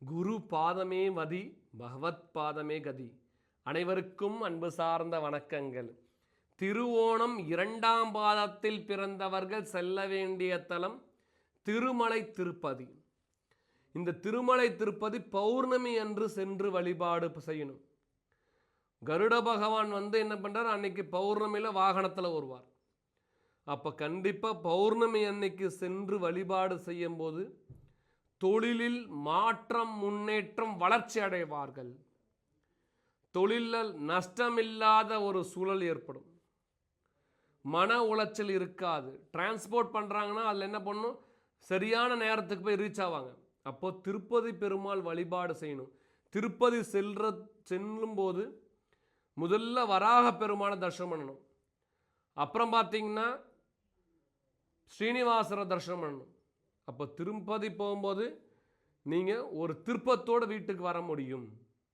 குரு பாதமே மதி, பகவத் பாதமே கதி. அனைவருக்கும் அன்பு சார்ந்த வணக்கங்கள். திருவோணம் 2ஆம் பாதத்தில் பிறந்தவர்கள் செல்ல வேண்டிய தலம் திருமலை திருப்பதி. இந்த திருமலை திருப்பதி பௌர்ணமி அன்று சென்று வழிபாடு செய்யணும். கருட பகவான் என்ன பண்ணுறார், அன்னைக்கு பௌர்ணமியில் வாகனத்தில் வருவார். அப்போ கண்டிப்பாக பௌர்ணமி அன்னைக்கு சென்று வழிபாடு செய்யும் போது தொழிலில் மாற்றம், முன்னேற்றம், வளர்ச்சி அடைவார்கள். தொழிலில் நஷ்டமில்லாத ஒரு சூழல் ஏற்படும். மன உளைச்சல் இருக்காது. டிரான்ஸ்போர்ட் பண்ணுறாங்கன்னா அதில் என்ன பண்ணணும், சரியான நேரத்துக்கு போய் ரீச் ஆவாங்க. அப்போது திருப்பதி பெருமாள் வழிபாடு செய்யணும். திருப்பதி செல்லும்போது முதல்ல வராக பெருமான தரிசனம் பண்ணணும். அப்புறம் பார்த்தீங்கன்னா ஸ்ரீனிவாசரை தரிசனம் பண்ணணும். அப்போ திருப்பதி போகும்போது நீங்கள் ஒரு திருப்பத்தோடு வீட்டுக்கு வர முடியும்.